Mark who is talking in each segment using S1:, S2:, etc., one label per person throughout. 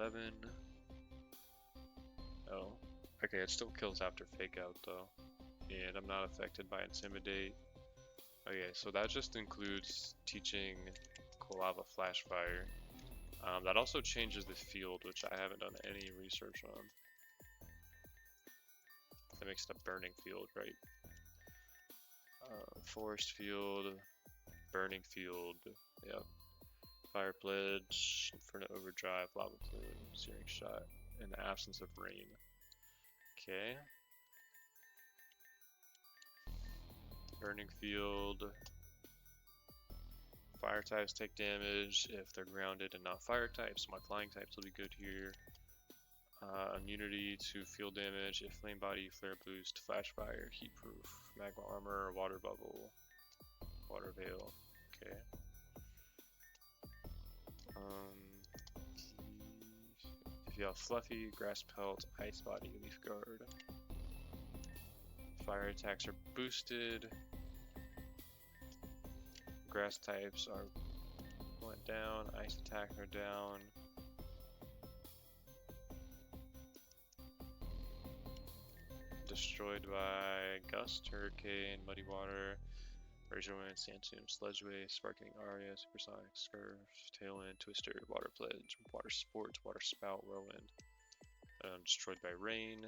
S1: 11. Oh, okay, it still kills after Fake Out though. And I'm not affected by Intimidate. Okay, so that just includes teaching Kolava Flash Fire. That also changes the field, which I haven't done any research on. That makes it a burning field, right? Forest field, burning field, yep. Fire Pledge, Inferno Overdrive, Lava Plume, Searing Shot, in the absence of rain. Okay. Burning field. Fire types take damage if they're grounded and not fire types. My flying types will be good here. Immunity to field damage if flame body, flare boost, flash fire, heat proof, magma armor, water bubble, water veil. Okay. If you have fluffy, grass pelt, ice body, leaf guard. Fire attacks are boosted. Grass types are went down, ice attacks are down. Destroyed by Gust, Hurricane, Muddy Water, Razor Wind, Sandstorm, Sludge Wave, Sparking Aria, Supersonic, Scurf, Tailwind, Twister, Water Pledge, Water Sport, Water Spout, Whirlwind. Destroyed by Rain.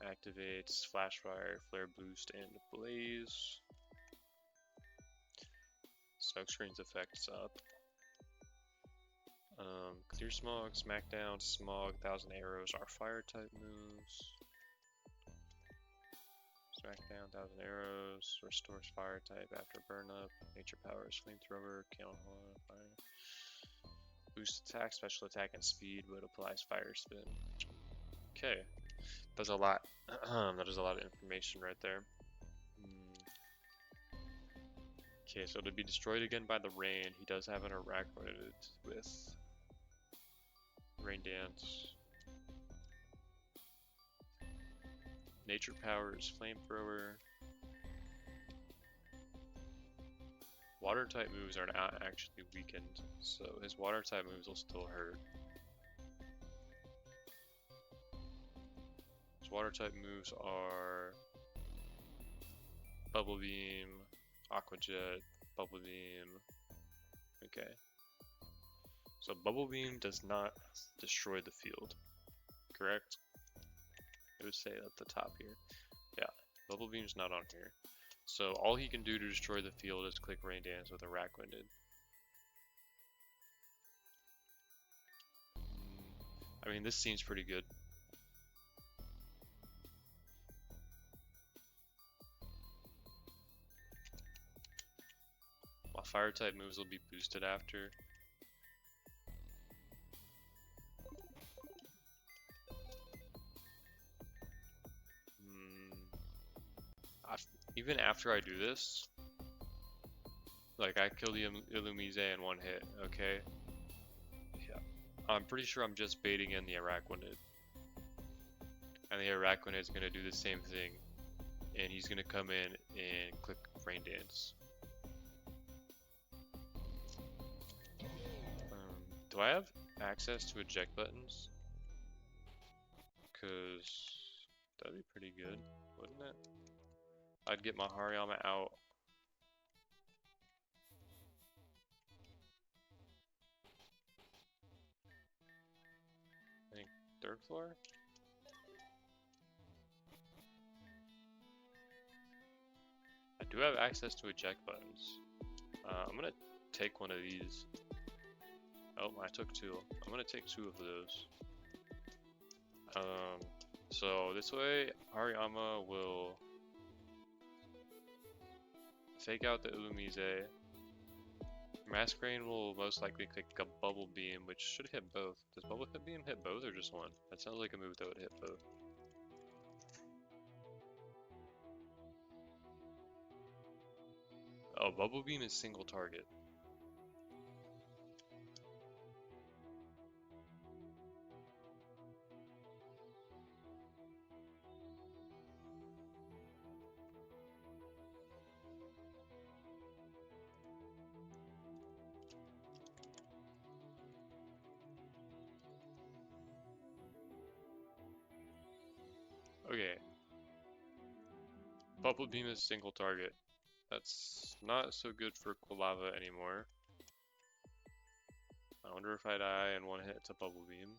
S1: Activates Flash Fire, Flare Boost, and Blaze. Smokescreen's effects up. Clear Smog, Smackdown, Smog, 1000 Arrows are fire type moves. Smackdown, 1000 Arrows, restores fire type after burn up. Nature Powers, Flamethrower, Cannon Horn, Fire. Boost attack, special attack, and speed, but applies Fire Spin. Okay, that's a lot. That is a lot of information right there. Okay, so to be destroyed again by the rain, he does have an Arachnid with Rain Dance. Nature Powers, Flamethrower. Water type moves are not actually weakened, so his water type moves will still hurt. His water type moves are Bubble Beam, Aqua Jet, Bubble Beam. Okay. So Bubble Beam does not destroy the field, correct? It would say at the top here. Yeah, Bubble Beam's not on here. So all he can do to destroy the field is click Rain Dance with Arachnid. I mean, this seems pretty good. While fire type moves will be boosted after. Even after I do this, like I kill the Illumise in one hit, okay? Yeah. I'm pretty sure I'm just baiting in the Arachnid. And the Arachnid is going to do the same thing. And he's going to come in and click Rain Dance. Do I have access to eject buttons? Because that'd be pretty good, wouldn't it? I'd get my Hariyama out. I think third floor? I do have access to eject buttons. I'm gonna take one of these. Oh, I took two. I'm gonna take two of those. So this way, Hariyama will fake out the Illumise. Masquerain will most likely click a Bubble Beam, which should hit both. Does Bubble Beam hit both or just one? That sounds like a move that would hit both. Oh, Bubble Beam is single target. Okay. Bubble Beam is single target. That's not so good for Quilava anymore. I wonder if I die in one hit to Bubble Beam.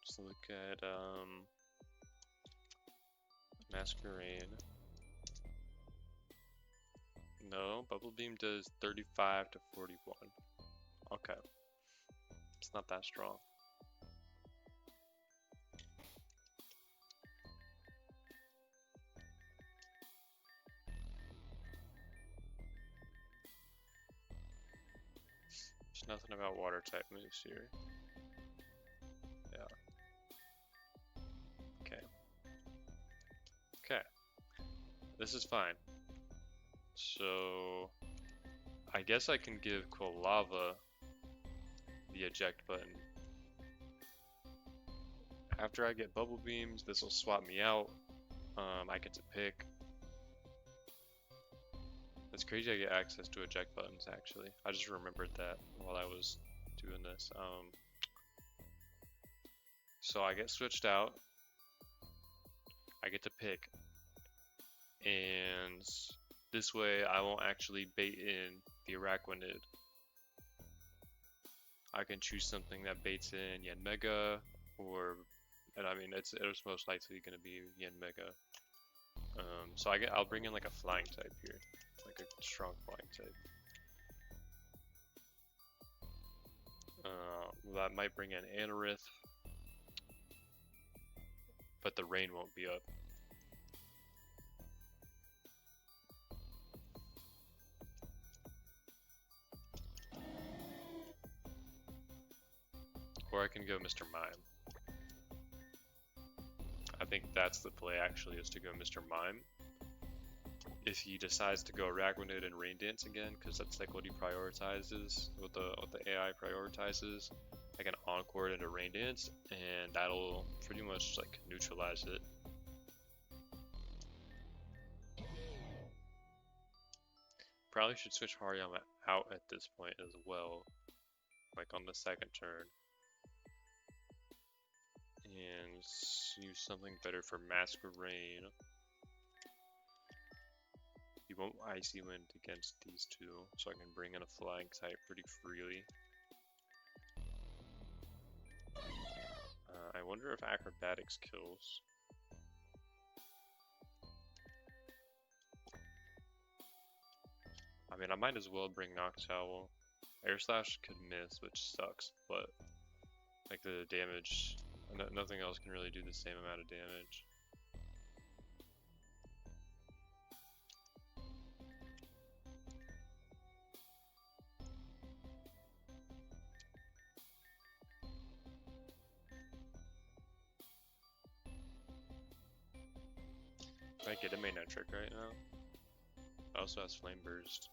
S1: Let's look at Masquerain. No, Bubble Beam does 35 to 41. Okay. It's not that strong. There's nothing about water type moves here. Yeah. Okay. Okay. This is fine. So I guess I can give Quilava the eject button. After I get Bubble Beams, this will swap me out. I get to pick. It's crazy I get access to eject buttons, actually. I just remembered that while I was doing this. So I get switched out. I get to pick. And this way I won't actually bait in the Araquanid. I can choose something that baits in Yanmega, or, and I mean, it's most likely going to be Yanmega. So I'll bring in like a flying type here, like a strong flying type. That might bring in Anorith, but the rain won't be up. Or I can go Mr. Mime. I think that's the play actually, is to go Mr. Mime. If he decides to go Araquanid and Rain Dance again, because that's like what he prioritizes, what the AI prioritizes, I can Encore it into Rain Dance, and that'll pretty much like neutralize it. Probably should switch Hariyama out at this point as well, like on the second turn. And use something better for Masquerain. He won't Icy Wind against these two, so I can bring in a Flying type pretty freely. I wonder if Acrobatics kills. I mean, I might as well bring Noctowl. Air Slash could miss, which sucks, but like the damage, nothing else can really do the same amount of damage. I get a main trick right now. It also has Flame Burst.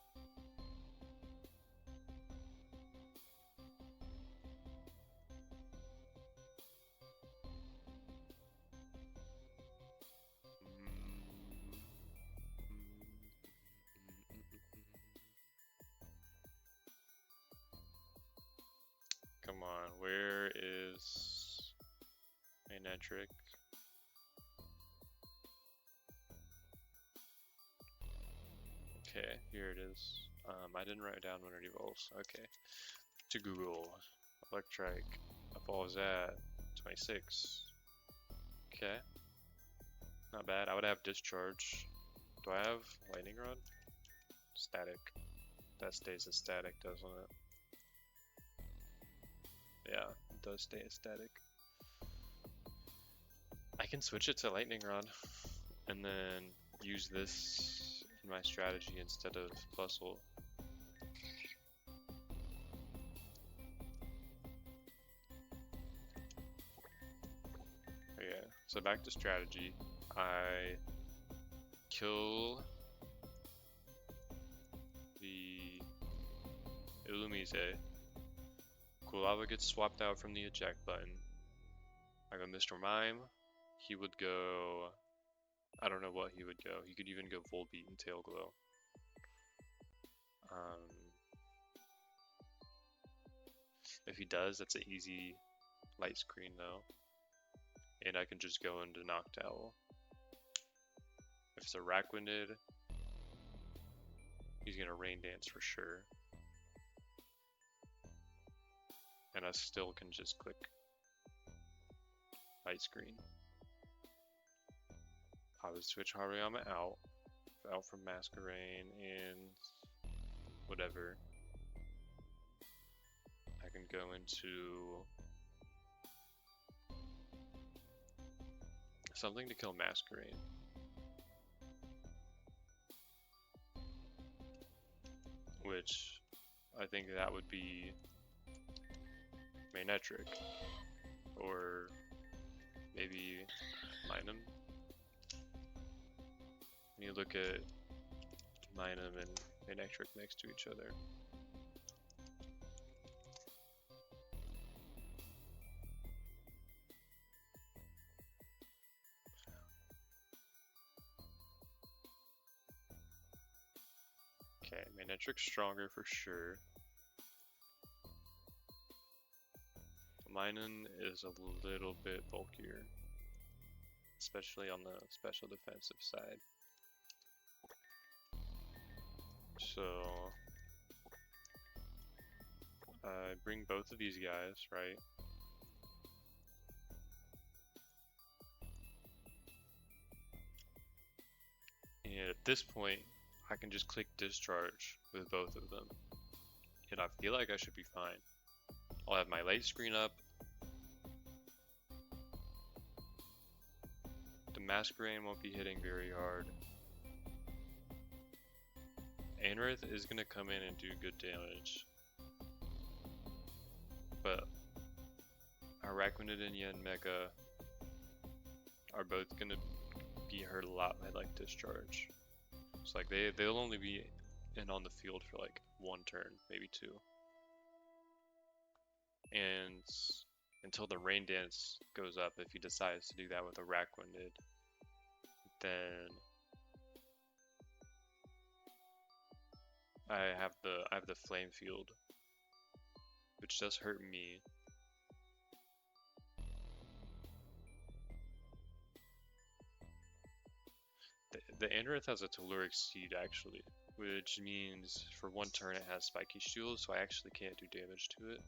S1: Come on, where is main trick? Okay, here it is. I didn't write down when it evolves. Okay. To Google. Electrike evolves at 26. Okay. Not bad. I would have Discharge. Do I have Lightning Rod? Static. That stays as static, doesn't it? Yeah, it does stay as static. I can switch it to Lightning Rod and then use this in my strategy instead of Bustle. Okay, so back to strategy. I kill the Illumise. Quilava gets swapped out from the eject button. I go Mr. Mime. He would go... I don't know what he would go. He could even go Volbeat and Tail Glow. If he does, that's an easy light screen though. And I can just go into Noctowl. If it's a Rakwanid, he's gonna Rain Dance for sure. And I still can just click light screen. I would switch Hariyama out from Masquerain and whatever. I can go into something to kill Masquerain. Which I think that would be Manectric. Or maybe Minun. When you look at Minun and Manectric next to each other. Okay, Manectric's stronger for sure. Minun is a little bit bulkier, especially on the special defensive side. So I bring both of these guys, right? And at this point, I can just click discharge with both of them. And I feel like I should be fine. I'll have my light screen up. The Masquerain won't be hitting very hard. Anorith is going to come in and do good damage. But Araquanid and Yanmega are both going to be hurt a lot by like discharge. So like they'll only be in on the field for like one turn, maybe two. And until the Rain Dance goes up, if he decides to do that with a Araquanid, then I have the Flame Field, which does hurt me. The Anorith has a Telluric Seed actually, which means for one turn it has Spiky Shield, so I actually can't do damage to it.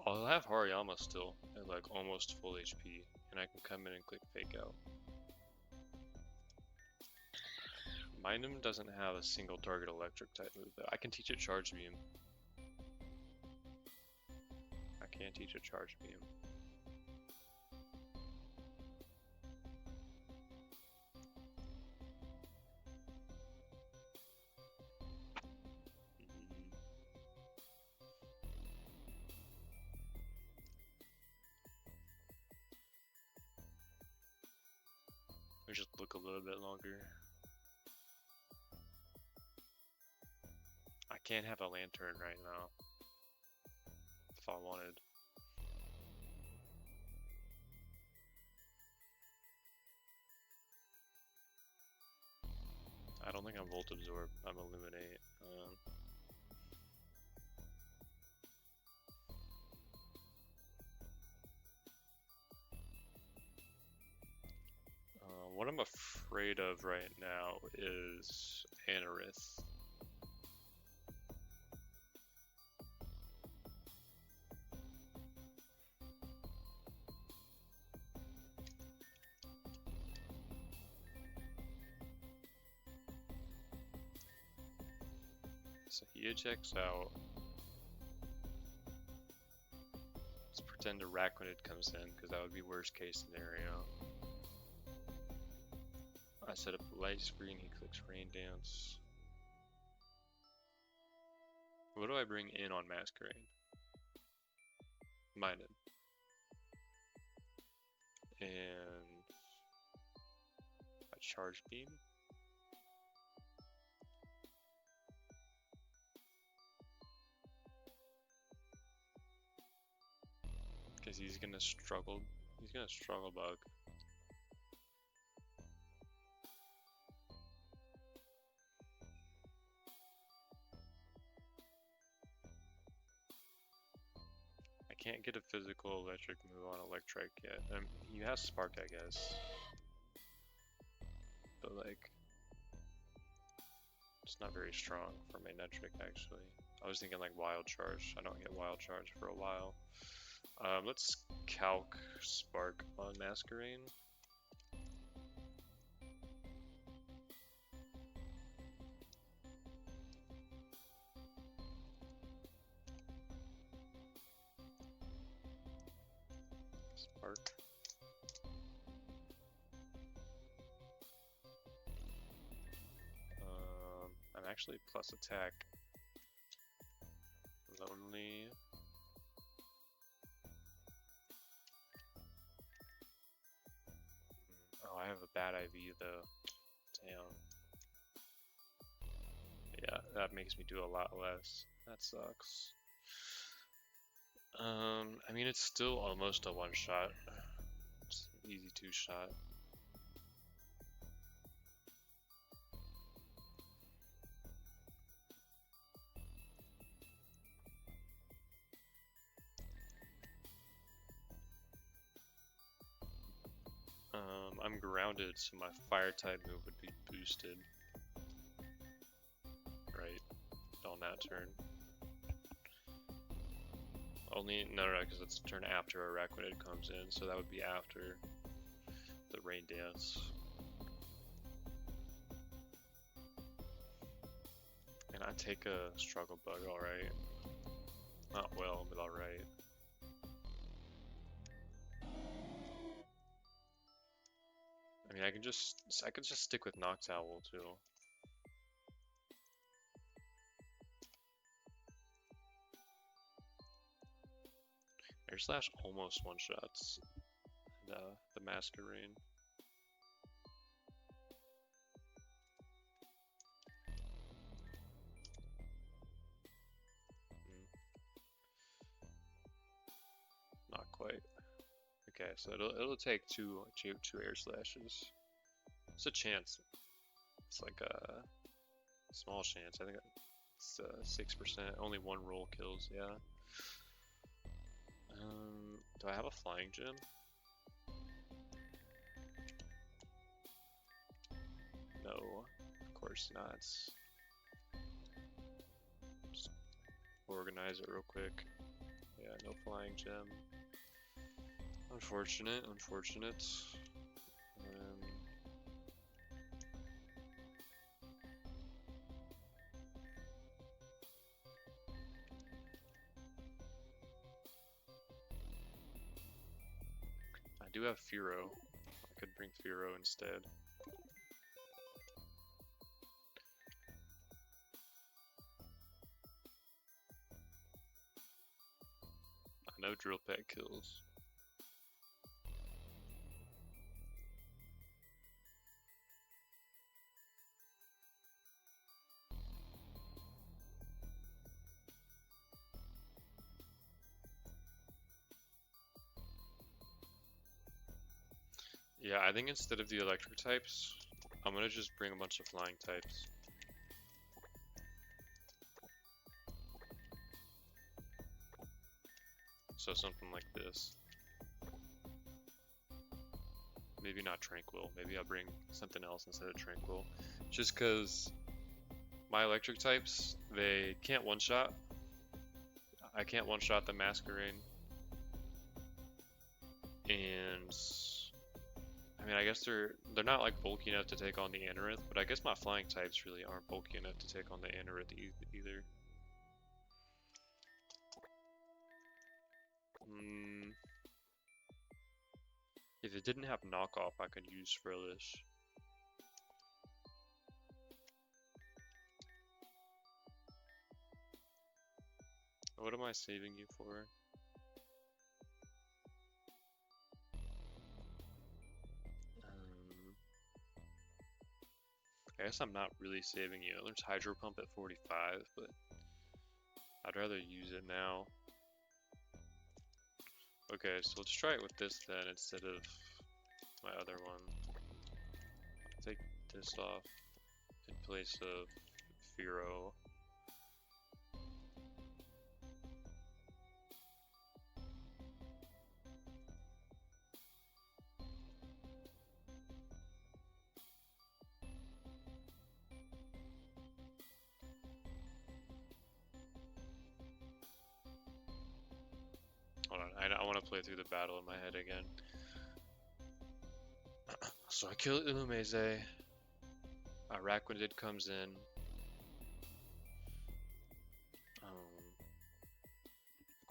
S1: I'll have Hariyama still at like almost full HP, and I can come in and click Fake Out. Minun doesn't have a single target electric type move though. I can teach it Charge Beam. I can't teach it Charge Beam. We just look a little bit longer. I can't have a Lantern right now. If I wanted. I don't think I'm Volt Absorb. I'm Illuminate. What I'm afraid of right now is Anorith. So he ejects out. Let's pretend a Araquanid comes in, because that would be worst case scenario. I set up the light screen, he clicks Rain Dance. What do I bring in on Masquerain? Minun. And a Charge Beam. Because he's gonna struggle bug. can't get a physical electric move on Electrike yet. You have Spark, I guess. But like, it's not very strong for Magnetric actually. I was thinking like Wild Charge. I don't get Wild Charge for a while. Let's calc Spark on Masquerain. Spark. I'm actually plus attack. Lonely. Oh, I have a bad IV though. Damn. Yeah, that makes me do a lot less. That sucks. I mean, it's still almost a one-shot. It's an easy two-shot. I'm grounded, so my fire type move would be boosted. Right, on that turn. Only, no, because it's a turn after Araquanid comes in, so that would be after the Rain Dance. And I take a Struggle Bug, alright. Not well, but alright. I mean, I could just stick with Noctowl too. Air Slash almost one-shots the Masquerain. Not quite. Okay, so it'll take two Air Slashes. It's a chance. It's like a small chance. I think it's 6%. Only one roll kills. Yeah. Do I have a Flying Gem? No, of course not. Just organize it real quick. Yeah, no Flying Gem. Unfortunate, unfortunate. I do have Fearow. I could bring Fearow instead. I know Drill Peck kills. Yeah, I think instead of the electric types, I'm gonna just bring a bunch of flying types. So something like this. Maybe not Tranquil, maybe I'll bring something else instead of Tranquil. Just cause my electric types, they can't one-shot. I can't one-shot the Masquerain. And I mean, I guess they're not like bulky enough to take on the Anorith, but I guess my flying types really aren't bulky enough to take on the Anorith either. If it didn't have knockoff, I could use Frillish. What am I saving you for? I guess I'm not really saving you. There's Hydro Pump at 45, but I'd rather use it now. Okay, so let's try it with this then instead of my other one. I'll take this off in place of Fearow. to play through the battle in my head again. So I kill Illumise. Araquanid comes in.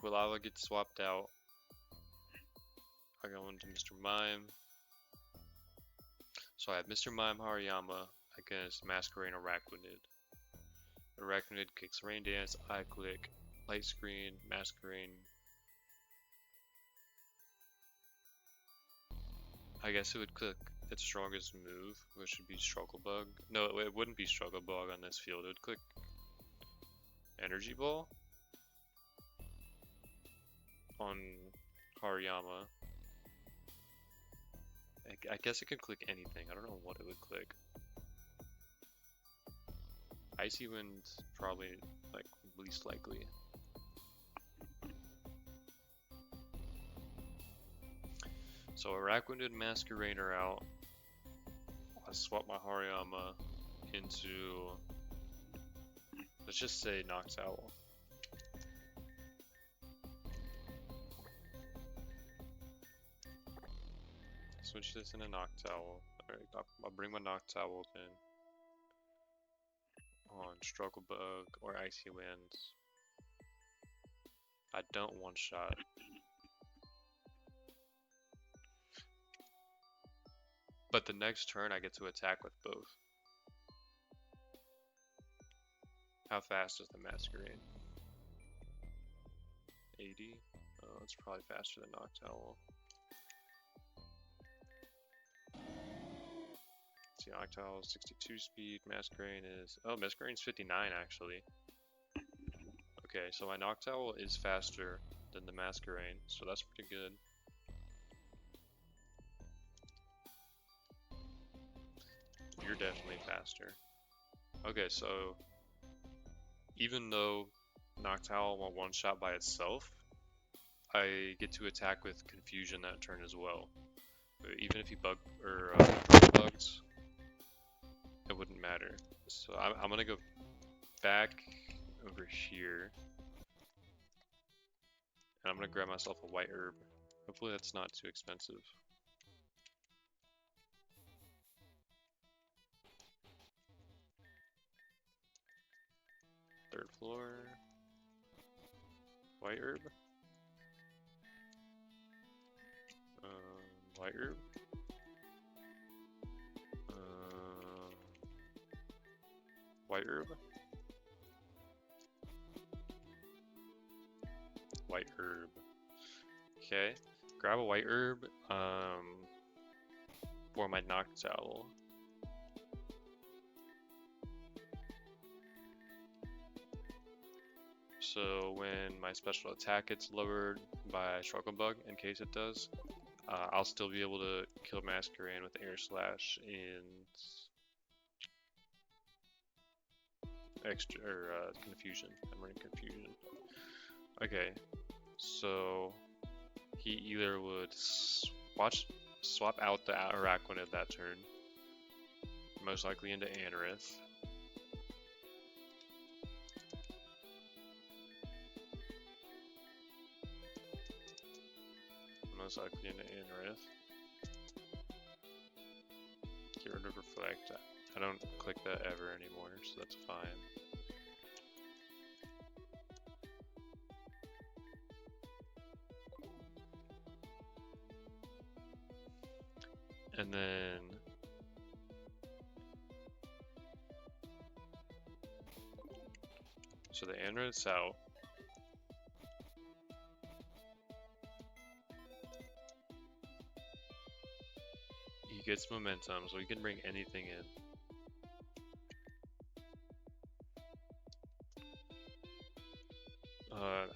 S1: Quilala gets swapped out. I go into Mr. Mime. So I have Mr. Mime Hariyama against Masquerain Araquanid. Araquanid kicks Rain Dance, I click, Light Screen, Masquerain. I guess it would click its strongest move, which would be Struggle Bug. No, it wouldn't be Struggle Bug on this field. It would click Energy Ball on Hariyama. I guess it could click anything. I don't know what it would click. Icy Wind probably like least likely. So Araquanid and Masquerain are out. I swap my Hariyama into, let's just say, Noctowl. Switch this into Noctowl. Alright, I'll bring my Noctowl then on Struggle Bug or Icy Wind. I don't one-shot. But the next turn I get to attack with both. How fast is the Masquerain? 80? Oh, it's probably faster than Noctowl. See, Noctowl is 62 speed, Masquerain is... Oh, Masquerain's 59 actually. Okay, so my Noctowl is faster than the Masquerain, so that's pretty good. You're definitely faster. Okay, so even though Noctowl won't one-shot by itself, I get to attack with Confusion that turn as well. But even if he bugged, it wouldn't matter. So I'm gonna go back over here. And I'm gonna grab myself a white herb. Hopefully that's not too expensive. Third floor. White herb. White herb. White herb. White herb. Okay. Grab a white herb for my Noctowl. So when my special attack gets lowered by Struggle Bug, in case it does, I'll still be able to kill Masquerain with Air Slash and Confusion. I'm running Confusion. Okay, so he either would swap out the Araquanid that turn, most likely into Anorith. Most likely into Anorith. Get rid of Reflect. I don't click that ever anymore, so that's fine. And then so the Anorith's out. He gets momentum, so he can bring anything in.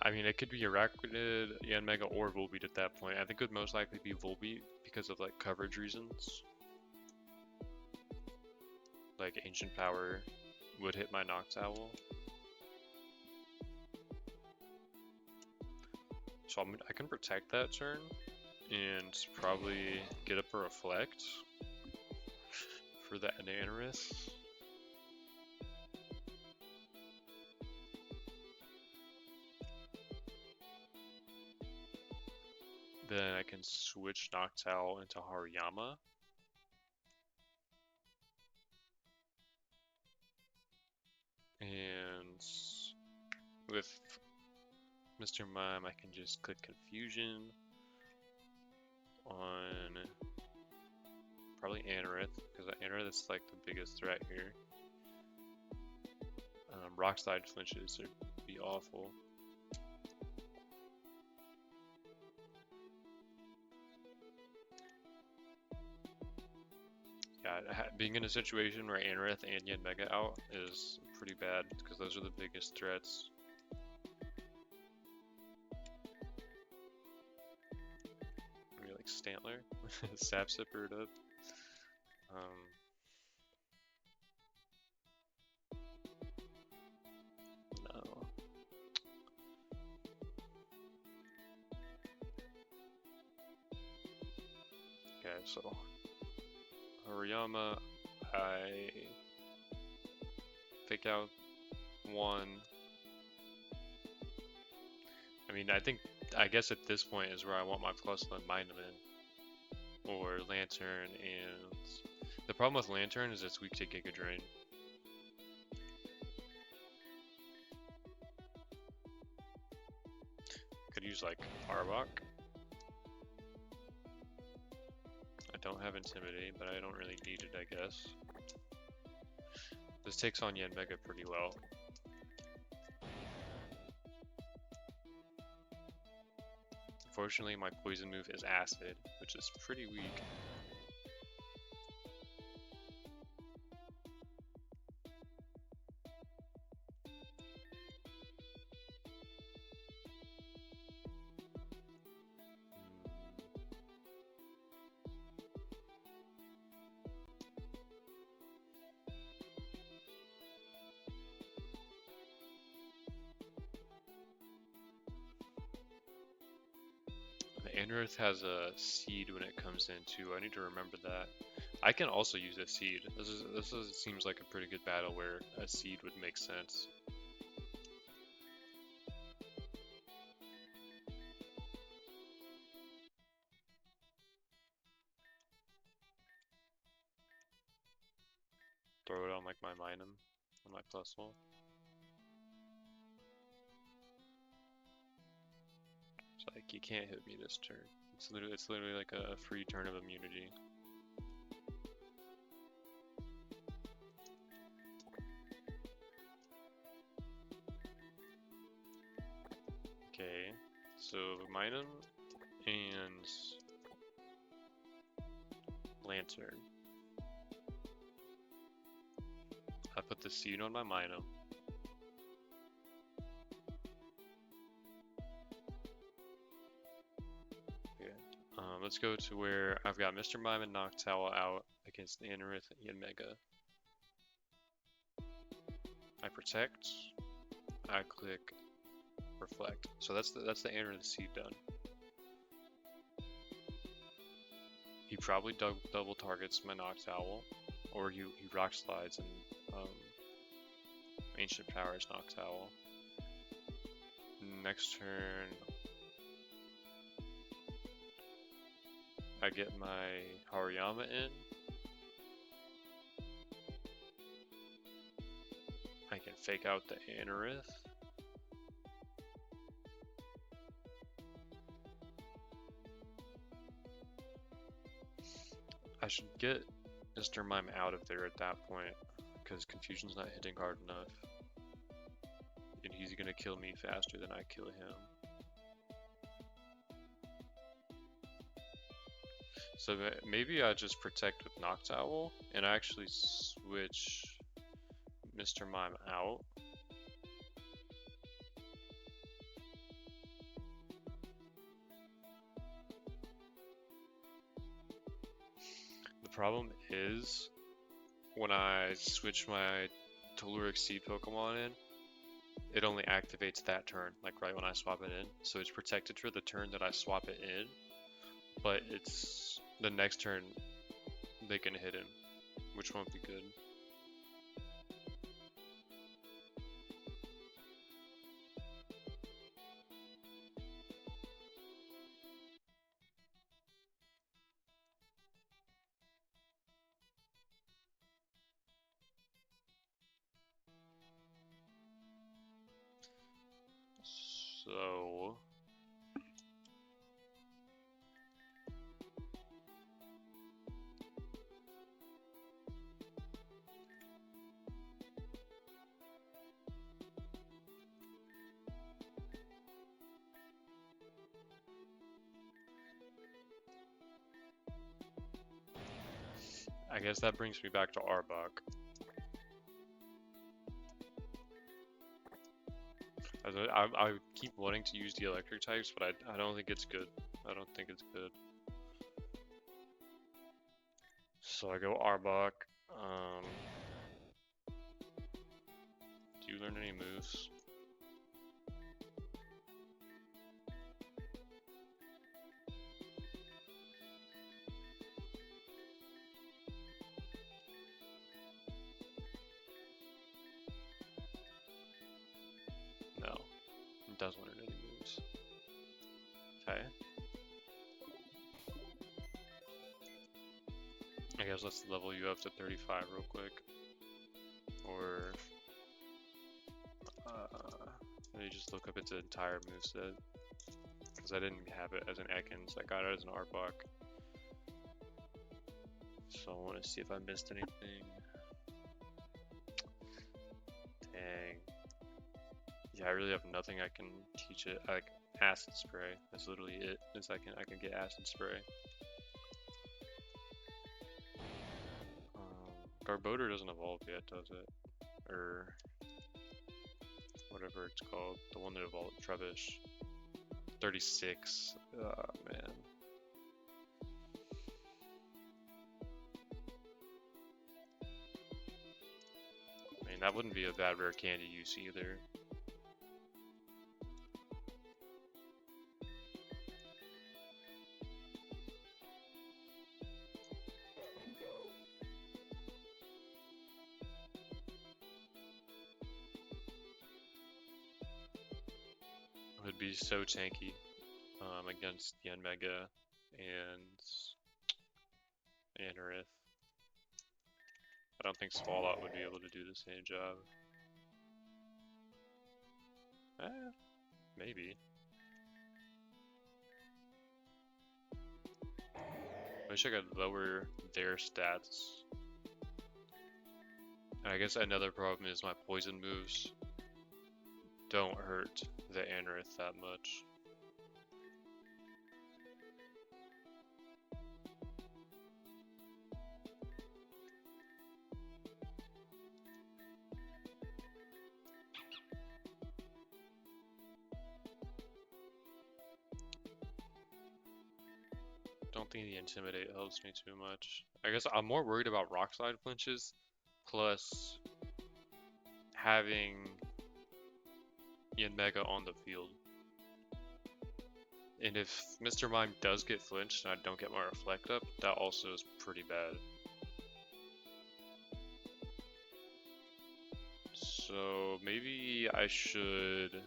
S1: I mean, it could be Araquanid, Yanmega, or Volbeat at that point. I think it would most likely be Volbeat because of like coverage reasons. Like Ancient Power would hit my Noctowl. So I can protect that turn and probably get up a Reflect for the Anorith. then I can switch Noctowl into Hariyama. And with Mr. Mime, I can just click Confusion on probably Anorith, because Anorith is like the biggest threat here. Rock Slide flinches would be awful. Yeah, being in a situation where Anorith and Yanmega out is pretty bad, because those are the biggest threats. Maybe like Stantler, Sap Sipper it up. No. Okay, so Hariyama, I fake out one. I mean, I guess at this point is where I want my +1 Miniman or Lantern, and the problem with Lantern is it's weak to Giga Drain. Could use like Arbok. I don't have Intimidate, but I don't really need it, I guess. This takes on Yanmega pretty well. Unfortunately, my poison move is Acid, which is pretty weak. Anorith has a seed when it comes in too. I need to remember that. I can also use a seed. This seems like a pretty good battle where a seed would make sense. Throw it on like my Minun, on my +1. It's like you can't hit me this turn. It's literally like a free turn of immunity. Okay, so Minun and Lantern. I put the seed on my Minun. Okay. Let's go to where I've got Mr. Mime and Noctowl out against Anorith and Yanmega. I protect. I click Reflect. So that's the Anorith seed done. He probably double targets my Noctowl, or he Rock Slides and Ancient Powers Noctowl. Next turn, I get my Hariyama in. I can fake out the Anorith. I should get Mr. Mime out of there at that point, because Confusion's not hitting hard enough. And he's gonna kill me faster than I kill him. So maybe I just protect with Noctowl and actually switch Mr. Mime out. The problem is when I switch my Telluric Seed Pokemon in, it only activates that turn, like right when I swap it in. So it's protected for the turn that I swap it in, but it's the next turn they can hit him, which won't be good. So I guess that brings me back to Arbok. I keep wanting to use the electric types, but I don't think it's good. I don't think it's good. So I go Arbok. Do you learn any moves? No, it doesn't learn any moves. Okay. I guess let's level you up to 35 real quick. Or let me just look up its entire moveset. Because I didn't have it as an Ekans, I got it as an Arbok. So I want to see if I missed anything. Dang. Yeah, I really have nothing I can teach it. Like Acid Spray. That's literally it. Is I can get Acid Spray. Garbodor doesn't evolve yet, does it? Or whatever it's called. The one that evolved, Trubbish. 36. Oh man. I mean, that wouldn't be a bad rare candy use either. It would be so tanky against Yanmega and Anorith. I don't think Swallow would be able to do the same job. Maybe. Wish I could lower their stats. And I guess another problem is my poison moves don't hurt the Anorith that much. Don't think the Intimidate helps me too much. I guess I'm more worried about Rock Slide flinches, plus having Yanmega on the field. And if Mr. Mime does get flinched and I don't get my Reflect up, that also is pretty bad. So maybe I should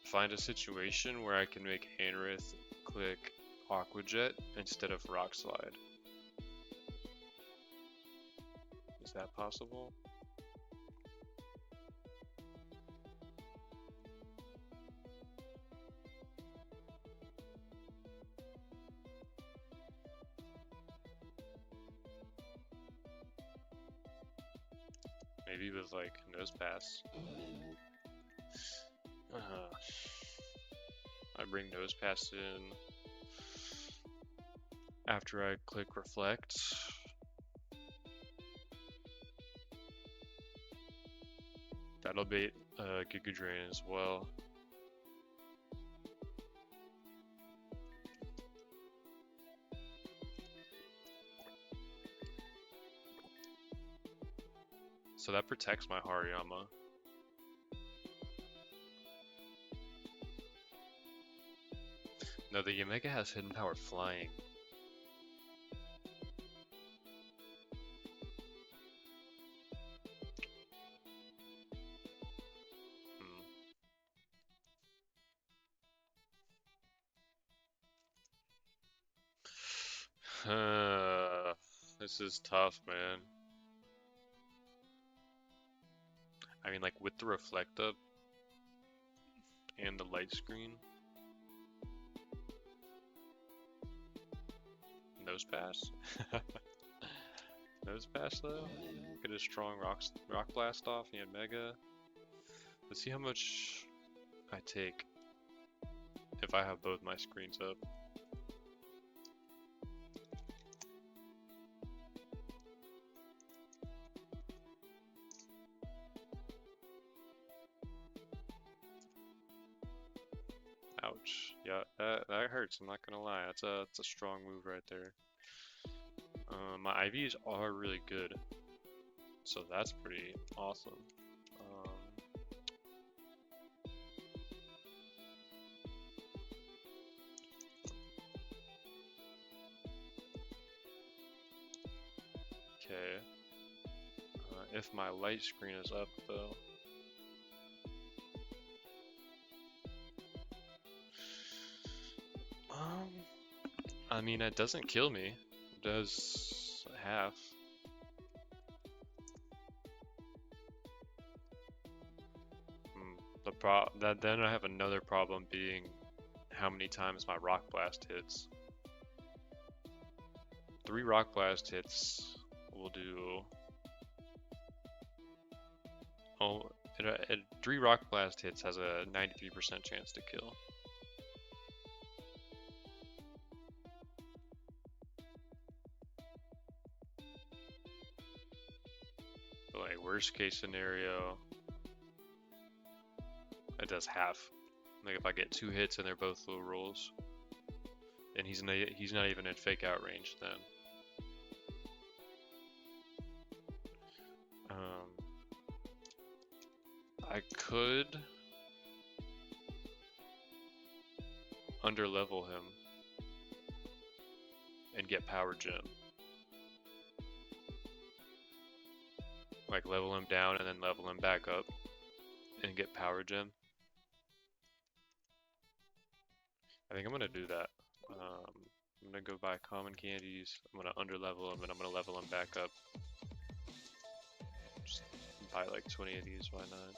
S1: find a situation where I can make Anorith click Aqua Jet instead of Rock Slide. Is that possible? Maybe with like Nose Pass. I bring Nose Pass in after I click Reflect. That'll bait Giga Drain as well. So that protects my Hariyama. No, the Yamega has hidden power flying. This is tough, man. I I mean, like with the reflect up and the light screen. Nose pass? Nose pass though? Get a strong rock blast off and mega. Let's see how much I take if I have both my screens up. Ouch. Yeah, that hurts, I'm not gonna lie. That's a strong move right there. My IVs are really good, so that's pretty awesome. Okay. If my light screen is up though. I mean, it doesn't kill me. It does half. Then I have another problem being how many times my rock blast hits. 3 rock blast hits will do. Oh, 3 rock blast hits has a 93% chance to kill. But like worst case scenario, it does half. Like if I get 2 hits and they're both low rolls, and he's not even in fake out range then. I could underlevel him and get power gem. Like level him down and then level him back up and get power gem. I think I'm gonna do that. I'm gonna go buy common candies. I'm gonna underlevel him and I'm gonna level him back up. Just buy like 20 of these, why not?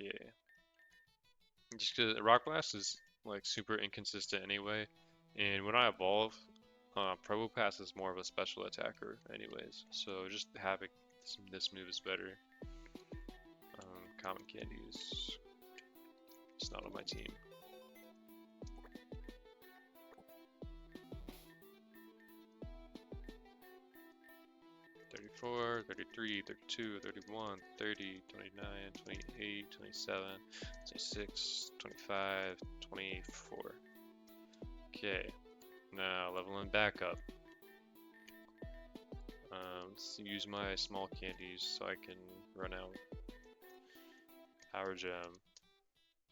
S1: Okay. Just cause Rock Blast is like super inconsistent anyway, and when I evolve, Probopass is more of a special attacker anyways, so just having this move is better. Common candies. It's not on my team. $34, $33, $32, $31, $30, $29, $28, $27, $26, $25, $24. Okay, now leveling back up. Let's use my small candies so I can run out. Power Gem.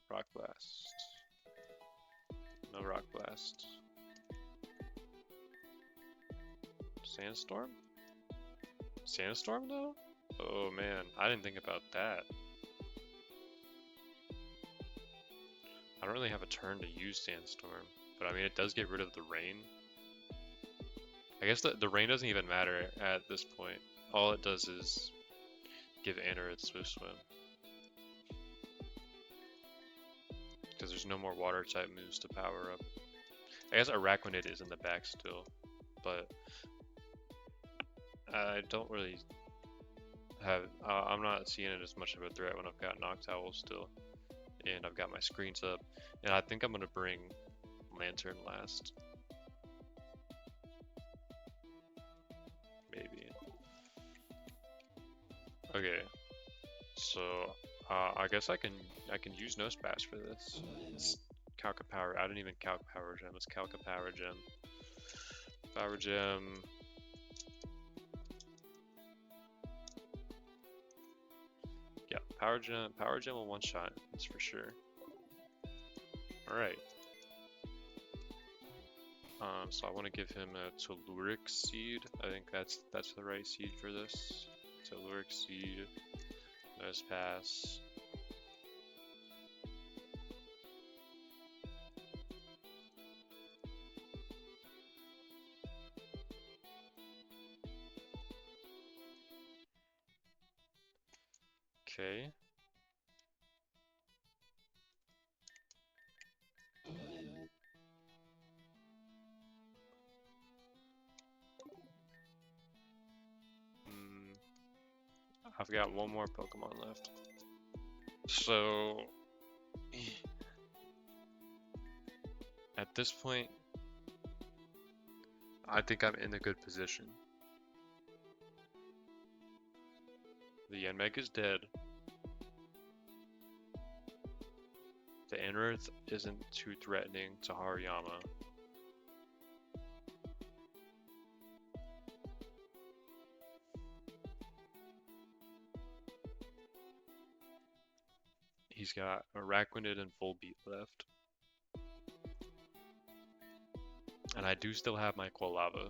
S1: Rock Blast. No Rock Blast. Sandstorm? Sandstorm though? Oh man, I didn't think about that. I don't really have a turn to use Sandstorm, but I mean it does get rid of the rain. I guess the rain doesn't even matter at this point. All it does is give Anna its Swift Swim. Because there's no more water type moves to power up. I guess Araquanid is in the back still, but I don't really have. I'm not seeing it as much of a threat when I've got Noctowl still, and I've got my screens up, and I think I'm gonna bring Lantern last. Maybe. Okay. So I guess I can use Nose Pass for this. It's Calca Power. I didn't even calc Power Gem. It's Calca Power Gem. Power Gem. Yeah, Power Gem. Power Gem will one shot. That's for sure. All right. So I want to give him a Telluric Seed. I think that's the right seed for this. Telluric Seed. Nose Pass. Okay. I've got one more Pokemon left. So, at this point, I think I'm in a good position. The Yanmeg is dead. The Anorith isn't too threatening to Hariyama. He's got Araquanid and Full Beat left. And I do still have my Quilava,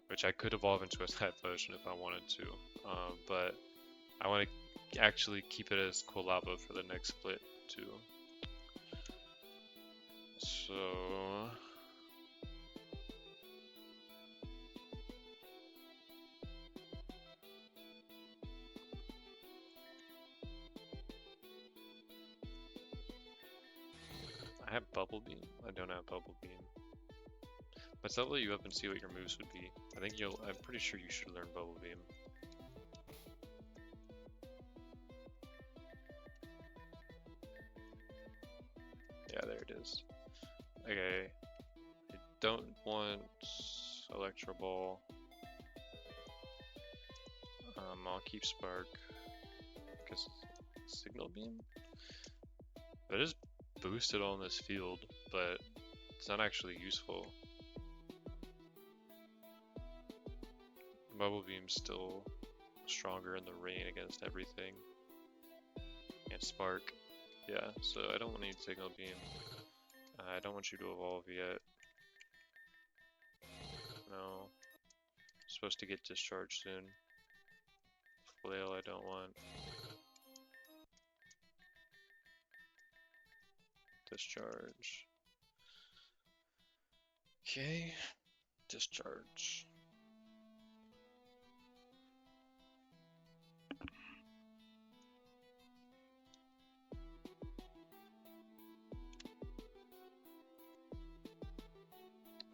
S1: which I could evolve into a Typhlosion if I wanted to. But I want to actually keep it as Quilava for the next split too. So I have Bubble Beam. I don't have Bubble Beam. Let's level you up and see what your moves would be. I'm pretty sure you should learn Bubble Beam. Yeah, there it is. Okay. I don't want Electro Ball. I'll keep Spark. Because Signal Beam? It is boosted on this field, but it's not actually useful. Bubble Beam's still stronger in the rain against everything. And Spark. Yeah, so I don't need Signal Beam. I don't want you to evolve yet. No. Supposed to get discharged soon. Flail I don't want. Discharge. Okay. Discharge.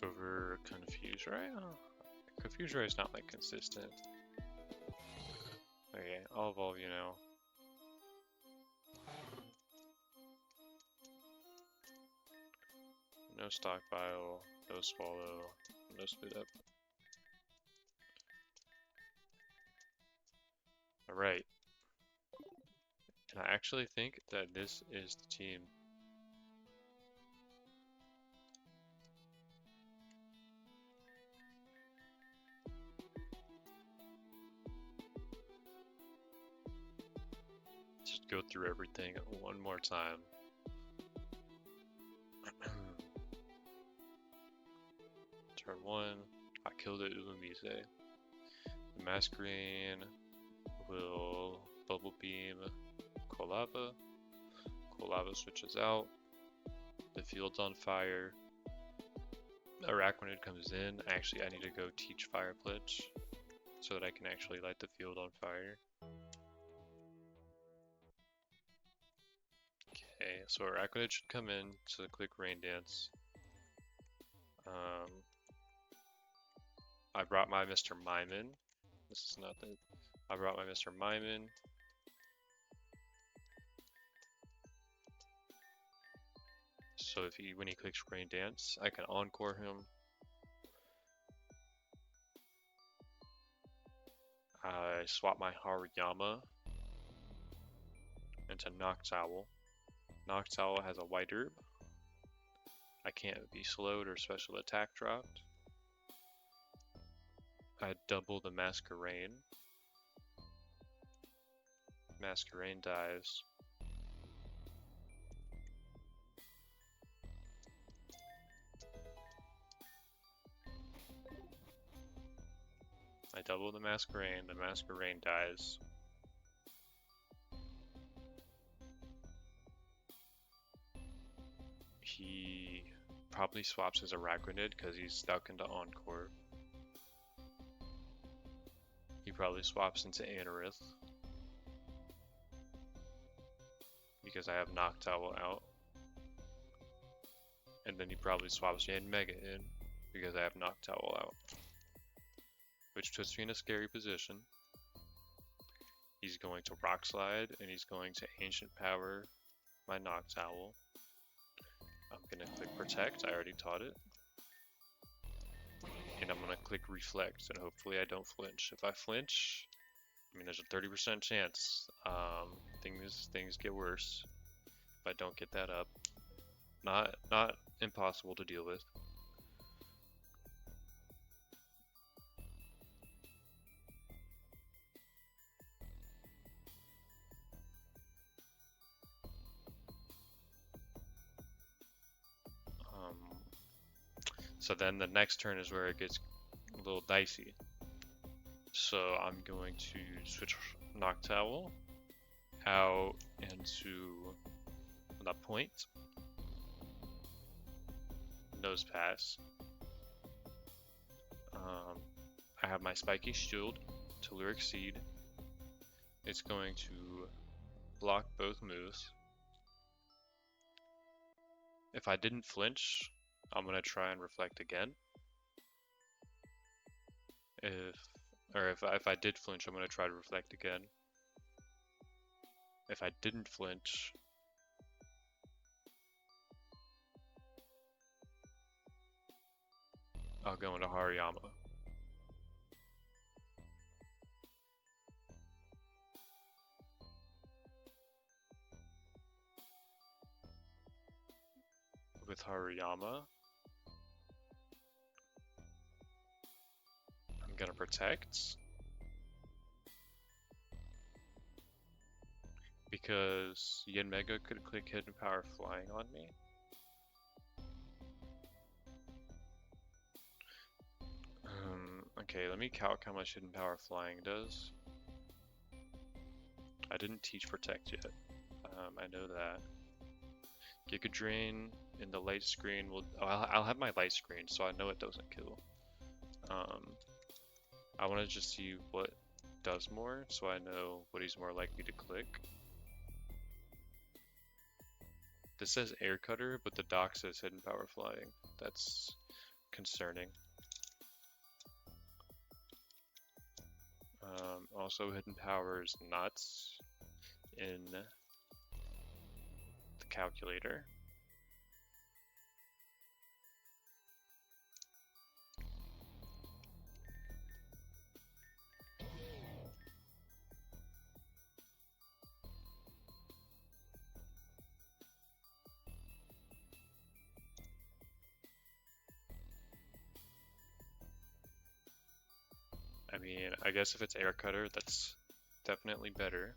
S1: Over Confuse Ray? Oh, Confuse Ray is not like consistent. Okay, I'll evolve you now. No stockpile, no swallow, no spit up. Alright. And I actually think that this is the team. Just go through everything one more time. Turn 1, I killed it Ulumise. The Masquerain will Bubble Beam Quilava. Quilava switches out. The field's on fire. Araquanid comes in. Actually, I need to go teach Fire Pledge so that I can actually light the field on fire. Okay, so Araquanid should come in to click Rain Dance. I brought my Mr. Mime. This is not the... I brought my Mr. Mime. So when he clicks Rain Dance, I can Encore him. I swap my Hariyama into Noctowl. Noctowl has a White Herb. I can't be slowed or special attack dropped. I double the Masquerain. Masquerain dies. I double the Masquerain dies. He probably swaps his Araquanid because he's stuck into Encore. He probably swaps into Anorith. Because I have Noctowl out. And then he probably swaps Yanmega in. Because I have Noctowl out. Which puts me in a scary position. He's going to Rock Slide, and he's going to Ancient Power my Noctowl. I'm going to click Protect, I already taught it. And I'm going to click Reflect, and hopefully I don't flinch. If I flinch, I mean there's a 30% chance things get worse if I don't get that up. Not impossible to deal with. So then the next turn is where it gets a little dicey. So I'm going to switch Noctowl out into the point. Nose Pass. I have my Spiky Shield, Telluric Seed. It's going to block both moves. If I didn't flinch, I'm going to try and reflect again. If I did flinch, I'm going to try to reflect again. If I didn't flinch, I'll go into Hariyama. With Hariyama, I'm gonna protect because Yanmega could click Hidden Power Flying on me. Okay, let me calc how much Hidden Power Flying does. I didn't teach Protect yet. I know that. Giga Drain in the light screen will. Oh, I'll have my light screen, so I know it doesn't kill. I want to just see what does more, so I know what he's more likely to click. This says Air Cutter, but the doc says Hidden Power Flying. That's concerning. Also, Hidden Power is not in the calculator. I mean, I guess if it's Air Cutter, that's definitely better.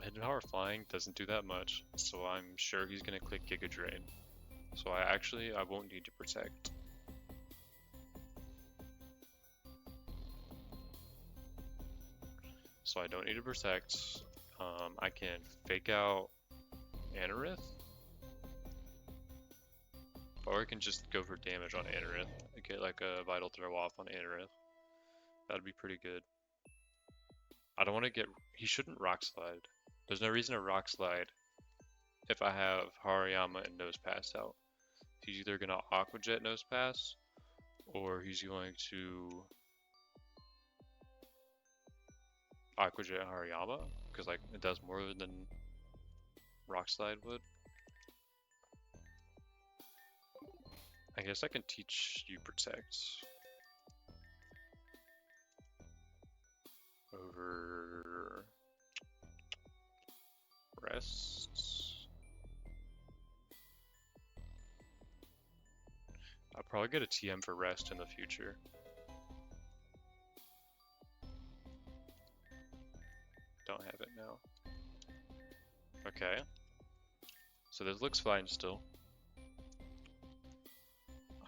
S1: Hidden Power Flying doesn't do that much, so I'm sure he's gonna click Giga Drain. So I won't need to protect. So I don't need to protect. I can fake out Anorith, or I can just go for damage on Anorith and get like a Vital Throw off on Anorith. That'd be pretty good. I don't want to get. He shouldn't Rock Slide. There's no reason to Rock Slide if I have Hariyama and Nose Pass out. He's either gonna Aqua Jet Nose Pass, or he's going to Aqua Jet Hariyama, because like it does more than Rock Slide would. I guess I can teach you Protect over Rest. I'll probably get a TM for Rest in the future. Don't have it now. Okay. So this looks fine still.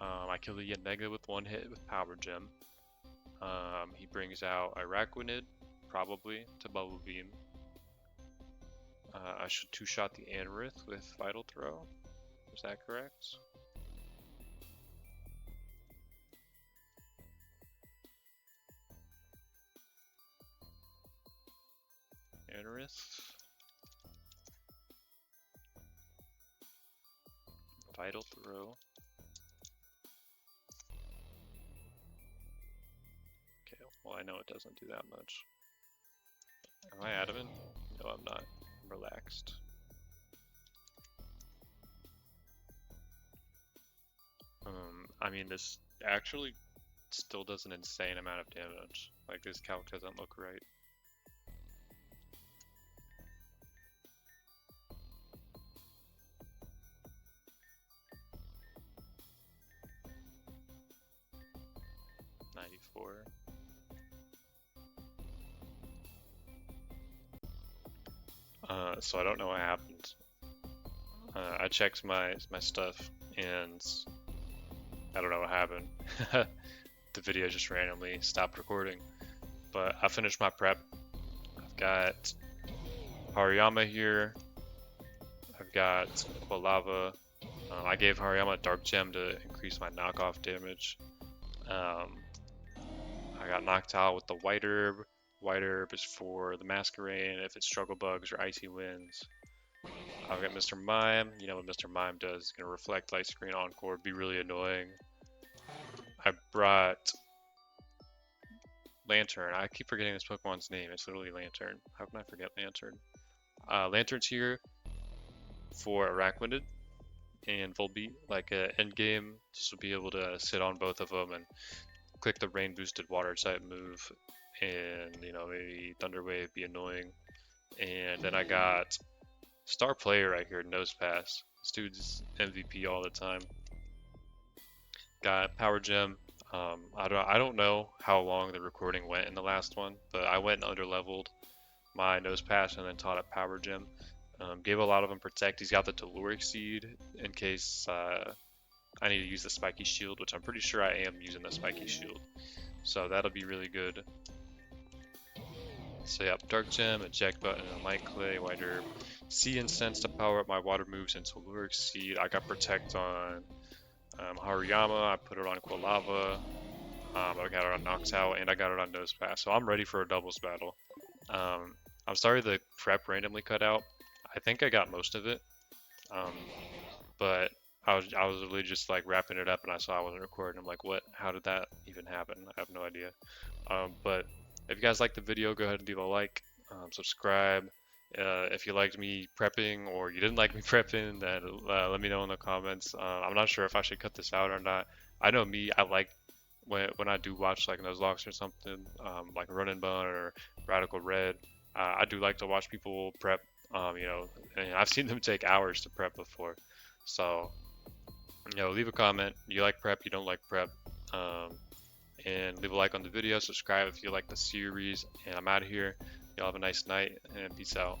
S1: I kill the Yanmega with one hit with Power Gem. He brings out Araquanid, probably, to Bubble Beam. I should two-shot the Anorith with Vital Throw. Is that correct? Myth. Vital Throw. Okay, well I know it doesn't do that much. Am I adamant? No, I'm not. I'm relaxed. I mean, this actually still does an insane amount of damage. Like, this calc doesn't look right. $94. So I don't know what happened. I checked my stuff and I don't know what happened. The video just randomly stopped recording. But I finished my prep. I've got Hariyama here. I've got Quilava. I gave Hariyama Dark Gem to increase my knockoff damage. I got knocked out with the White Herb. White Herb is for the Masquerain if it's Struggle Bugs or Icy Winds. I've got Mr. Mime. You know what Mr. Mime does. It's going to reflect Light Screen Encore, be really annoying. I brought Lantern. I keep forgetting this Pokemon's name. It's literally Lantern. How can I forget Lantern? Lantern's here for Arachnoid and Volbeat. Like end game, this will be able to sit on both of them and click the rain boosted water type move, and you know, maybe Thunder Wave be annoying. And then I got star player right here, Nose Pass. This dude's MVP all the time. Got Power Gem. I don't know how long the recording went in the last one, but I went and underleveled my Nose Pass and then taught it Power Gem. Gave a lot of them Protect. He's got the Telluric Seed in case I need to use the Spiky Shield, which I'm pretty sure I am using the Spiky Shield. So that'll be really good. So yeah, Dark Gem, Eject Button, and Light Clay, White Herb. Sea Incense to power up my water moves and Telluric Seed. I got Protect on Hariyama, I put it on Quilava, I got it on Noctowl, and I got it on Nose Pass. So I'm ready for a doubles battle. I'm sorry the prep randomly cut out. I think I got most of it, but I was literally just like wrapping it up and I saw I wasn't recording. I'm like, what? How did that even happen? I have no idea. But if you guys liked the video, go ahead and leave a like, subscribe. If you liked me prepping or you didn't like me prepping, then let me know in the comments. I'm not sure if I should cut this out or not. I know me, I like when I do watch like Nuzlocke or something, like Run and Bun or Radical Red. I do like to watch people prep. You know, and I've seen them take hours to prep before. So, you know, leave a comment. You like prep, you don't like prep. And leave a like on the video, subscribe if you like the series, and I'm out of here. Y'all have a nice night, and peace out.